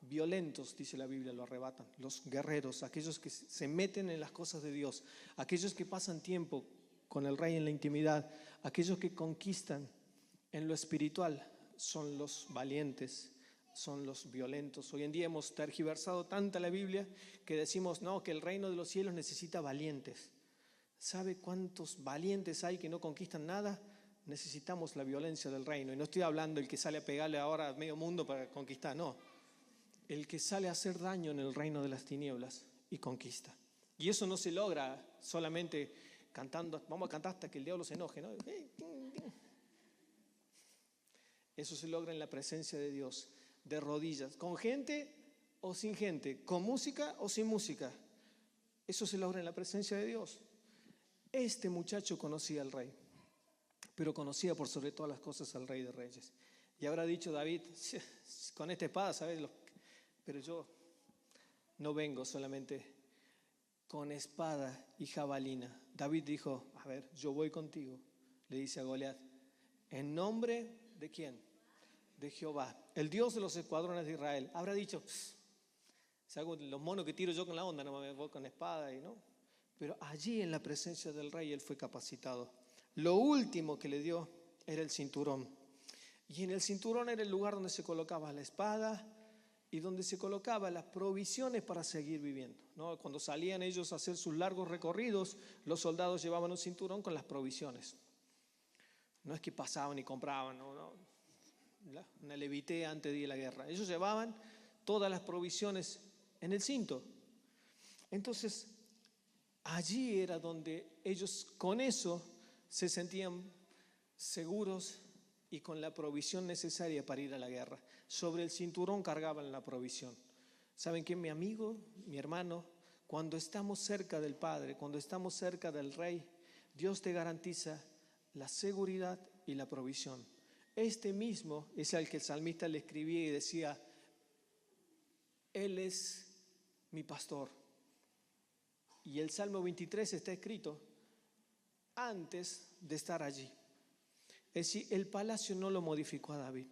violentos, dice la Biblia, lo arrebatan. Los guerreros, aquellos que se meten en las cosas de Dios, aquellos que pasan tiempo con el rey en la intimidad, aquellos que conquistan en lo espiritual, son los valientes, son los violentos. Hoy en día hemos tergiversado tanta la Biblia que decimos, no, que el reino de los cielos necesita valientes. ¿Sabe cuántos valientes hay que no conquistan nada? Necesitamos la violencia del reino. Y no estoy hablando del que sale a pegarle ahora a medio mundo para conquistar, no. El que sale a hacer daño en el reino de las tinieblas y conquista. Y eso no se logra solamente cantando, vamos a cantar hasta que el diablo se enoje, ¿no? Eso se logra en la presencia de Dios, de rodillas, con gente o sin gente, con música o sin música. Eso se logra en la presencia de Dios. Este muchacho conocía al rey, pero conocía por sobre todas las cosas al Rey de Reyes. Y habrá dicho David, con esta espada, ¿sabes? Pero yo no vengo solamente con espada y jabalina. David dijo, a ver, yo voy contigo, le dice a Goliat, ¿en nombre de quién? De Jehová, el Dios de los escuadrones de Israel. Habrá dicho, si hago los monos que tiro yo con la onda, no me voy con espada y no. Pero allí en la presencia del rey él fue capacitado. Lo último que le dio era el cinturón. Y en el cinturón era el lugar donde se colocaba la espada y donde se colocaban las provisiones para seguir viviendo, ¿no? Cuando salían ellos a hacer sus largos recorridos, los soldados llevaban un cinturón con las provisiones. No es que pasaban y compraban, no, una levité antes de ir a la guerra. Ellos llevaban todas las provisiones en el cinto. Entonces, allí era donde ellos con eso se sentían seguros y con la provisión necesaria para ir a la guerra. Sobre el cinturón cargaban la provisión. ¿Saben qué, mi amigo, mi hermano? Cuando estamos cerca del Padre, cuando estamos cerca del Rey, Dios te garantiza la seguridad y la provisión. Este mismo es al que el salmista le escribía y decía: Él es mi pastor. Y el Salmo 23 está escrito antes de estar allí. Es decir, el palacio no lo modificó a David.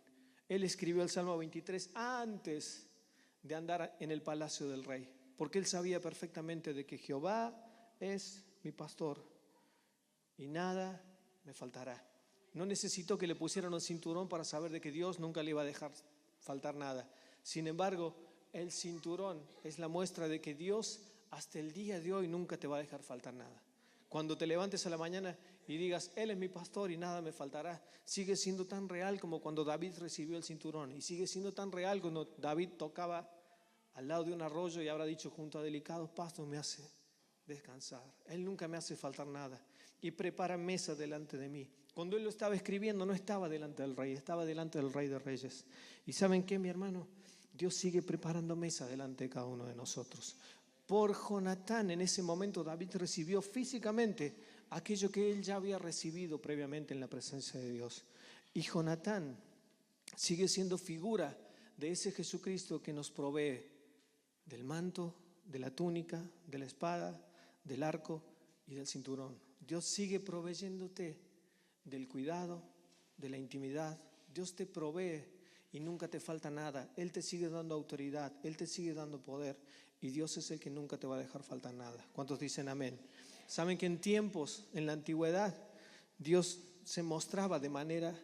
Él escribió el Salmo 23 antes de andar en el palacio del rey, porque él sabía perfectamente de que Jehová es mi pastor y nada me faltará. No necesitó que le pusieran un cinturón para saber de que Dios nunca le iba a dejar faltar nada. Sin embargo, el cinturón es la muestra de que Dios hasta el día de hoy nunca te va a dejar faltar nada. Cuando te levantes a la mañana y digas, Él es mi pastor y nada me faltará, sigue siendo tan real como cuando David recibió el cinturón, y sigue siendo tan real cuando David tocaba al lado de un arroyo y habrá dicho, junto a delicados pastos me hace descansar. Él nunca me hace faltar nada y prepara mesa delante de mí. Cuando él lo estaba escribiendo no estaba delante del rey, estaba delante del Rey de Reyes. ¿Y saben qué, mi hermano? Dios sigue preparando mesa delante de cada uno de nosotros. Por Jonatán, en ese momento David recibió físicamente aquello que él ya había recibido previamente en la presencia de Dios. Y Jonatán sigue siendo figura de ese Jesucristo que nos provee del manto, de la túnica, de la espada, del arco y del cinturón. Dios sigue proveyéndote del cuidado, de la intimidad. Dios te provee y nunca te falta nada. Él te sigue dando autoridad, Él te sigue dando poder. Y Dios es el que nunca te va a dejar faltar nada. ¿Cuántos dicen amén? Saben que en tiempos, en la antigüedad, Dios se mostraba de manera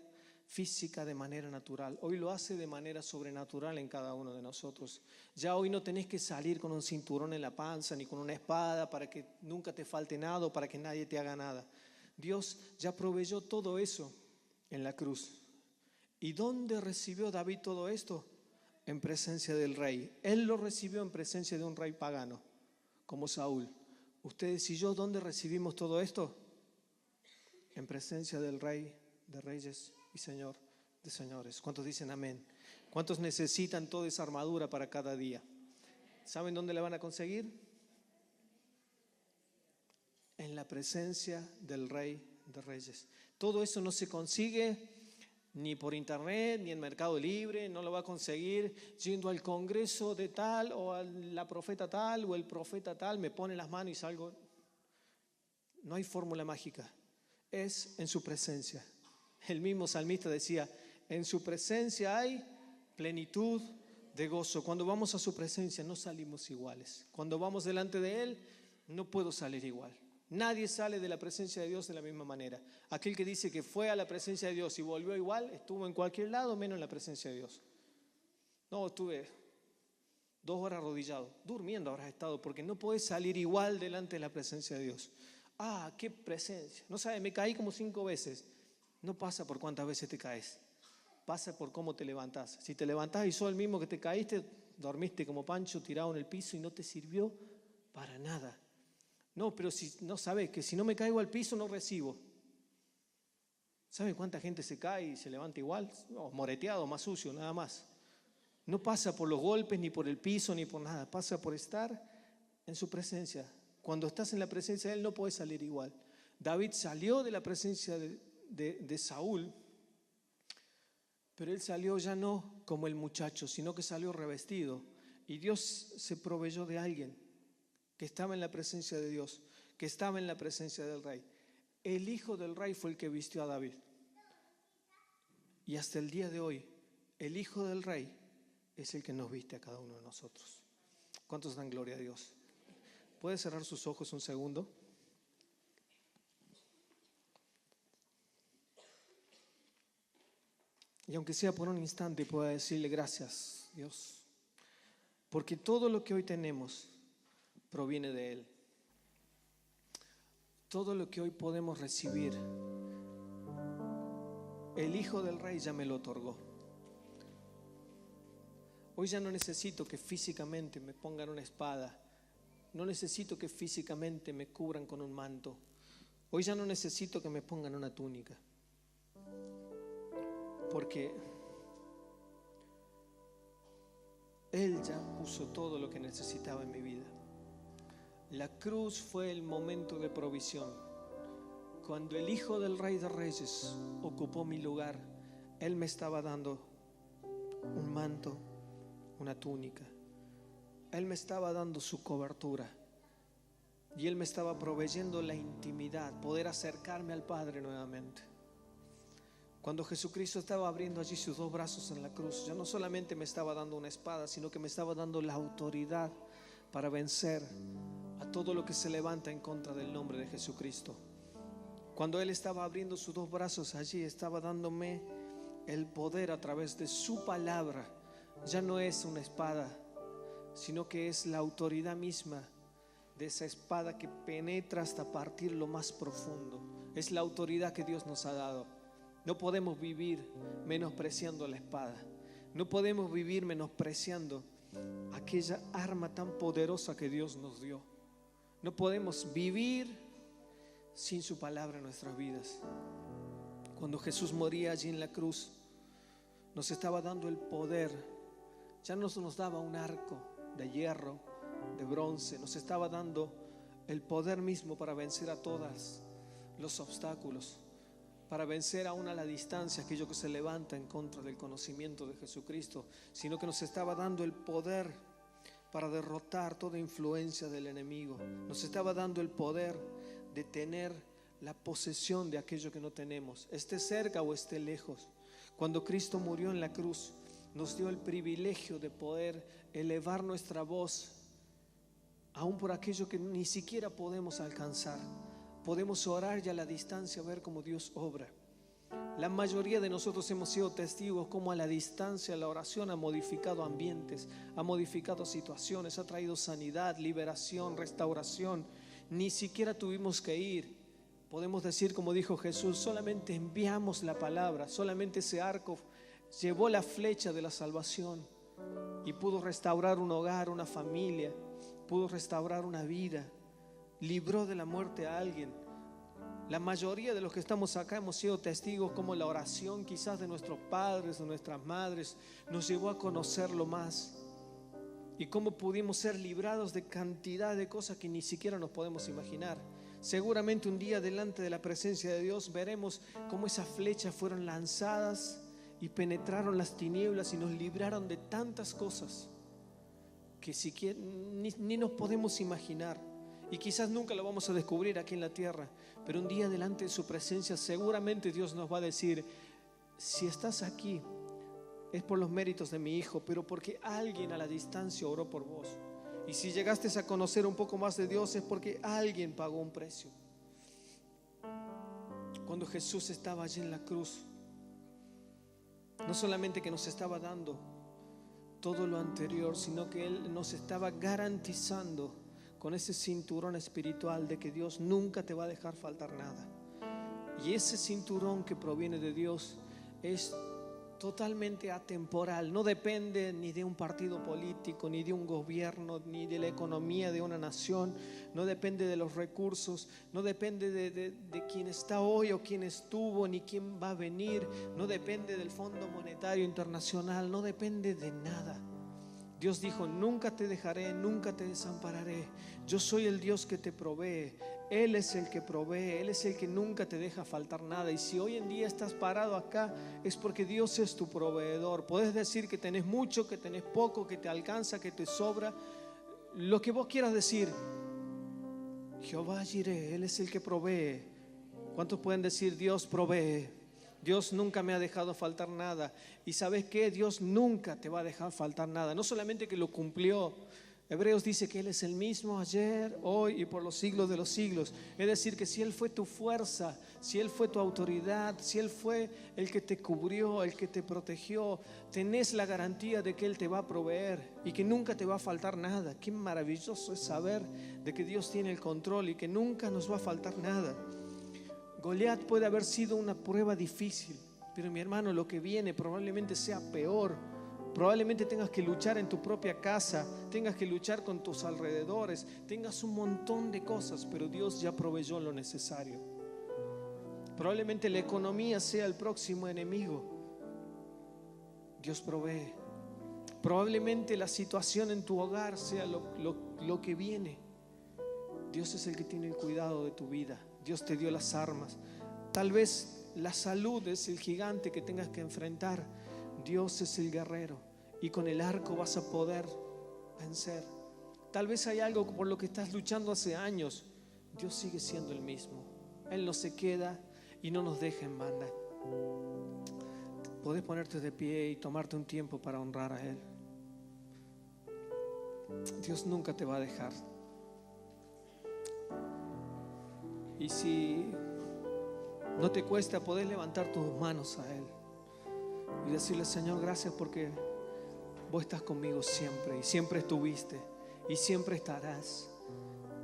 física, de manera natural. Hoy lo hace de manera sobrenatural en cada uno de nosotros. Ya hoy no tenés que salir con un cinturón en la panza ni con una espada para que nunca te falte nada o para que nadie te haga nada. Dios ya proveyó todo eso en la cruz. ¿Y dónde recibió David todo esto? En presencia del rey. Él lo recibió en presencia de un rey pagano, como Saúl. Ustedes y yo, ¿dónde recibimos todo esto? En presencia del Rey de Reyes y Señor de Señores. ¿Cuántos dicen amén? ¿Cuántos necesitan toda esa armadura para cada día? ¿Saben dónde la van a conseguir? En la presencia del Rey de Reyes. Todo eso no se consigue ni por internet, ni en Mercado Libre. No lo va a conseguir yendo al congreso de tal, o a la profeta tal, o el profeta tal, me pone las manos y salgo. No hay fórmula mágica. Es en su presencia. El mismo salmista decía, en su presencia hay plenitud de gozo. Cuando vamos a su presencia no salimos iguales. Cuando vamos delante de Él, no puedo salir igual. Nadie sale de la presencia de Dios de la misma manera. Aquel que dice que fue a la presencia de Dios y volvió igual, estuvo en cualquier lado menos en la presencia de Dios. No, estuve 2 horas arrodillado, durmiendo habrás estado, porque no podés salir igual delante de la presencia de Dios. Ah, qué presencia. No sabes, me caí como 5 veces. No pasa por cuántas veces te caes, pasa por cómo te levantás. Si te levantás y sos el mismo que te caíste, dormiste como Pancho tirado en el piso y no te sirvió para nada. No, pero si no sabes que si no me caigo al piso no recibo. ¿Saben cuánta gente se cae y se levanta igual? No, moreteado, más sucio, nada más. No pasa por los golpes, ni por el piso, ni por nada. Pasa por estar en su presencia. Cuando estás en la presencia de Él no puedes salir igual. David salió de la presencia de Saúl, pero él salió ya no como el muchacho, sino que salió revestido. Y Dios se proveyó de alguien que estaba en la presencia de Dios, que estaba en la presencia del rey. El hijo del rey fue el que vistió a David. Y hasta el día de hoy, el hijo del rey es el que nos viste a cada uno de nosotros. ¿Cuántos dan gloria a Dios? ¿Puede cerrar sus ojos un segundo? Y aunque sea por un instante, pueda decirle gracias, Dios, porque todo lo que hoy tenemos proviene de Él. Todo lo que hoy podemos recibir, el Hijo del Rey ya me lo otorgó. Hoy ya no necesito que físicamente me pongan una espada, no necesito que físicamente me cubran con un manto. Hoy ya no necesito que me pongan una túnica, porque Él ya puso todo lo que necesitaba en mi vida. La cruz fue el momento de provisión. Cuando el Hijo del Rey de Reyes ocupó mi lugar, Él me estaba dando un manto, una túnica. Él me estaba dando su cobertura y Él me estaba proveyendo la intimidad, poder acercarme al Padre nuevamente. Cuando Jesucristo estaba abriendo allí sus dos brazos en la cruz, ya no solamente me estaba dando una espada, sino que me estaba dando la autoridad para vencer a todo lo que se levanta en contra del nombre de Jesucristo. Cuando Él estaba abriendo sus dos brazos allí, estaba dándome el poder a través de su palabra. Ya no es una espada, sino que es la autoridad misma de esa espada que penetra hasta partir lo más profundo. Es la autoridad que Dios nos ha dado. No podemos vivir menospreciando la espada. No podemos vivir menospreciando aquella arma tan poderosa que Dios nos dio. No podemos vivir sin su palabra en nuestras vidas. Cuando Jesús moría allí en la cruz, nos estaba dando el poder. Ya no nos daba un arco de hierro, de bronce, nos estaba dando el poder mismo para vencer a todos los obstáculos, para vencer aún a la distancia aquello que se levanta en contra del conocimiento de Jesucristo, sino que nos estaba dando el poder para derrotar toda influencia del enemigo. Nos estaba dando el poder de tener la posesión de aquello que no tenemos, esté cerca o esté lejos. Cuando Cristo murió en la cruz, nos dio el privilegio de poder elevar nuestra voz aún por aquello que ni siquiera podemos alcanzar. Podemos orar y a la distancia ver cómo Dios obra. La mayoría de nosotros hemos sido testigos cómo a la distancia la oración ha modificado ambientes, ha modificado situaciones, ha traído sanidad, liberación, restauración. Ni siquiera tuvimos que ir. Podemos decir, como dijo Jesús, solamente enviamos la palabra, solamente ese arco llevó la flecha de la salvación y pudo restaurar un hogar, una familia, pudo restaurar una vida, libró de la muerte a alguien. La mayoría de los que estamos acá hemos sido testigos como la oración quizás de nuestros padres, de nuestras madres, nos llevó a conocerlo más, y cómo pudimos ser librados de cantidad de cosas que ni siquiera nos podemos imaginar. Seguramente un día delante de la presencia de Dios veremos cómo esas flechas fueron lanzadas y penetraron las tinieblas y nos libraron de tantas cosas que siquiera ni nos podemos imaginar. Y quizás nunca lo vamos a descubrir aquí en la tierra, pero un día delante de su presencia seguramente Dios nos va a decir: si estás aquí es por los méritos de mi Hijo, pero porque alguien a la distancia oró por vos. Y si llegaste a conocer un poco más de Dios es porque alguien pagó un precio. Cuando Jesús estaba allí en la cruz, no solamente que nos estaba dando todo lo anterior, sino que Él nos estaba garantizando con ese cinturón espiritual de que Dios nunca te va a dejar faltar nada. Y ese cinturón que proviene de Dios es totalmente atemporal, no depende ni de un partido político, ni de un gobierno, ni de la economía de una nación, no depende de los recursos, no depende de quién está hoy o quién estuvo, ni quién va a venir, no depende del Fondo Monetario Internacional, no depende de nada. Dios dijo: nunca te dejaré, nunca te desampararé. Yo soy el Dios que te provee. Él es el que provee, Él es el que nunca te deja faltar nada. Y si hoy en día estás parado acá, es porque Dios es tu proveedor. Podés decir que tenés mucho, que tenés poco, que te alcanza, que te sobra, lo que vos quieras decir. Jehová Jireh, Él es el que provee. ¿Cuántos pueden decir: Dios provee? Dios nunca me ha dejado faltar nada. Y ¿sabes qué? Dios nunca te va a dejar faltar nada. No solamente que lo cumplió Hebreos dice que Él es el mismo ayer, hoy y por los siglos de los siglos. Es decir, que si Él fue tu fuerza, si Él fue tu autoridad, si Él fue el que te cubrió, el que te protegió, tenés la garantía de que Él te va a proveer y que nunca te va a faltar nada. Qué maravilloso es saber de que Dios tiene el control y que nunca nos va a faltar nada. Goliat puede haber sido una prueba difícil, pero mi hermano, lo que viene probablemente sea peor. Probablemente tengas que luchar en tu propia casa, tengas que luchar con tus alrededores, tengas un montón de cosas, pero Dios ya proveyó lo necesario. Probablemente la economía sea el próximo enemigo. Dios provee. Probablemente la situación en tu hogar sea lo que viene. Dios es el que tiene el cuidado de tu vida. Dios te dio las armas. Tal vez la salud es el gigante que tengas que enfrentar. Dios es el guerrero y con el arco vas a poder vencer. Tal vez hay algo por lo que estás luchando hace años. Dios sigue siendo el mismo. Él no se queda y no nos deja en banda. Podés ponerte de pie y tomarte un tiempo para honrar a Él. Dios nunca te va a dejar. Y si no te cuesta, podés levantar tus manos a Él y decirle: Señor, gracias porque vos estás conmigo siempre y siempre estuviste y siempre estarás.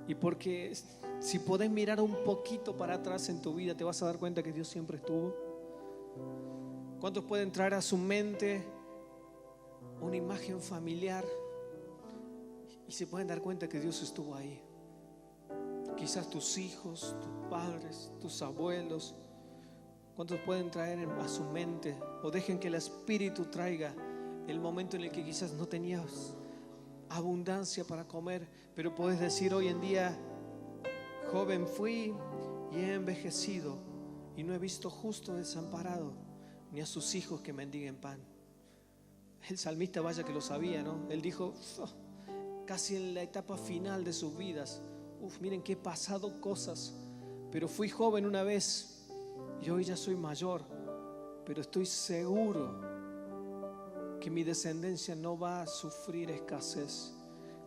Y porque si podés mirar un poquito para atrás en tu vida, te vas a dar cuenta que Dios siempre estuvo. ¿Cuántos pueden traer a su mente una imagen familiar y se pueden dar cuenta que Dios estuvo ahí? Quizás tus hijos, tus padres, tus abuelos. ¿Cuántos pueden traer a su mente o dejen que el Espíritu traiga el momento en el que quizás no tenías abundancia para comer, pero puedes decir hoy en día: joven fui y he envejecido y no he visto justo desamparado ni a sus hijos que mendiguen pan? El salmista, vaya que lo sabía, ¿no? Él dijo, casi en la etapa final de sus vidas: miren que he pasado cosas, pero fui joven una vez y hoy ya soy mayor, pero estoy seguro que mi descendencia no va a sufrir escasez.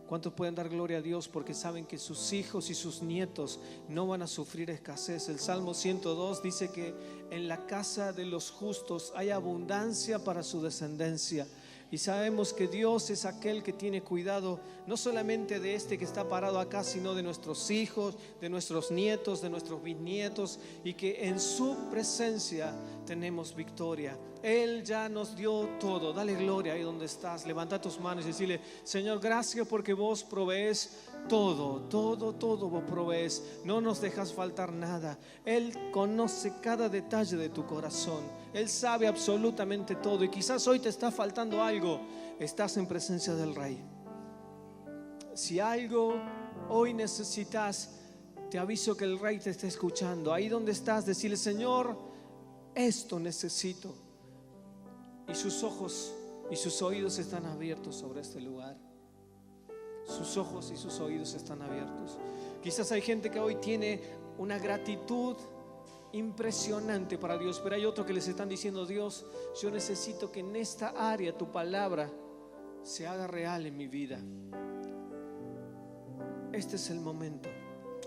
¿Cuántos pueden dar gloria a Dios porque saben que sus hijos y sus nietos no van a sufrir escasez? El Salmo 102 dice que en la casa de los justos hay abundancia para su descendencia. Y sabemos que Dios es aquel que tiene cuidado no solamente de este que está parado acá, sino de nuestros hijos, de nuestros nietos, de nuestros bisnietos, y que en su presencia tenemos victoria. Él ya nos dio todo. Dale gloria ahí donde estás. Levanta tus manos y decirle: Señor, gracias porque vos provees todo, todo vos provees. No nos dejas faltar nada. Él conoce cada detalle de tu corazón. Él sabe absolutamente todo. Y quizás hoy te está faltando algo. Estás en presencia del Rey. Si algo hoy necesitas, te aviso que el Rey te está escuchando. Ahí donde estás, decirle: Señor, esto necesito. Y sus ojos y sus oídos están abiertos sobre este lugar. Sus ojos y sus oídos están abiertos. Quizás hay gente que hoy tiene una gratitud impresionante para Dios, pero hay otros que les están diciendo: Dios, yo necesito que en esta área tu palabra se haga real en mi vida. Este es el momento.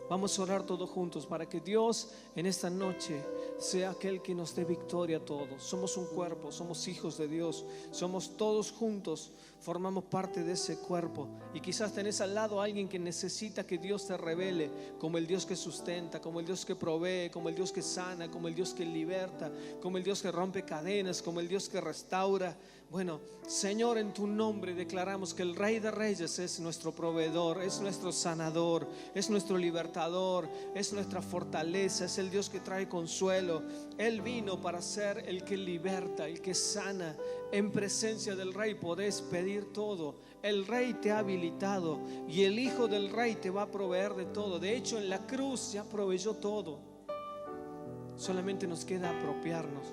Vamos a orar todos juntos para que Dios en esta noche sea aquel que nos dé victoria a todos. Somos un cuerpo, somos hijos de Dios, somos todos juntos, formamos parte de ese cuerpo. Y quizás tenés al lado a alguien que necesita que Dios te revele como el Dios que sustenta, como el Dios que provee, como el Dios que sana, como el Dios que liberta, como el Dios que rompe cadenas, como el Dios que restaura. Bueno, Señor, en tu nombre declaramos que el Rey de Reyes es nuestro proveedor, es nuestro sanador, es nuestro libertador, es nuestra fortaleza, es el Dios que trae consuelo. Él vino para ser el que liberta, el que sana. En presencia del Rey podés pedir todo. El Rey te ha habilitado y el Hijo del Rey te va a proveer de todo. De hecho, en la cruz ya proveyó todo. Solamente nos queda apropiarnos.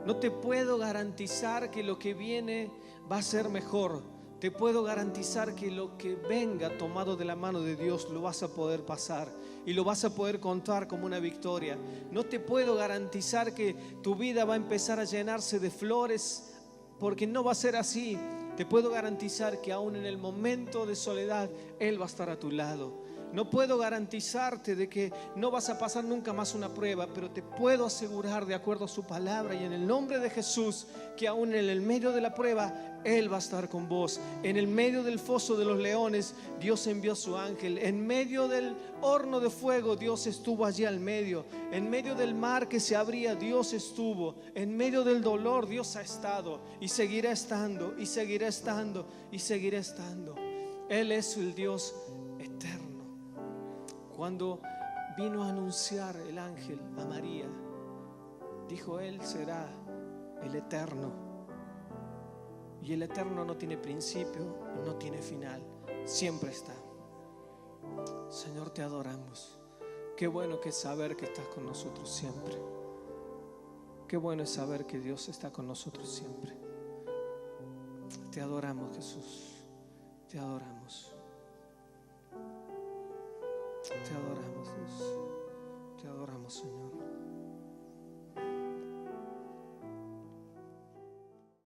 No te puedo garantizar que lo que viene va a ser mejor. Te puedo garantizar que lo que venga tomado de la mano de Dios lo vas a poder pasar y lo vas a poder contar como una victoria. No te puedo garantizar que tu vida va a empezar a llenarse de flores, porque no va a ser así. Te puedo garantizar que aún en el momento de soledad, Él va a estar a tu lado. No puedo garantizarte de que no vas a pasar nunca más una prueba, pero te puedo asegurar, de acuerdo a su palabra y en el nombre de Jesús, que aún en el medio de la prueba, Él va a estar con vos. En el medio del foso de los leones, Dios envió a su ángel. En medio del horno de fuego, Dios estuvo allí al medio. En medio del mar que se abría, Dios estuvo. En medio del dolor, Dios ha estado y seguirá estando y seguirá estando y seguirá estando. Él es el Dios eterno. Cuando vino a anunciar el ángel a María, dijo: Él será el eterno. Y el eterno no tiene principio y no tiene final, siempre está. Señor, te adoramos. Qué bueno que es saber que estás con nosotros siempre. Qué bueno es saber que Dios está con nosotros siempre. Te adoramos, Jesús. Te adoramos. Te adoramos, Dios. Te adoramos, Señor.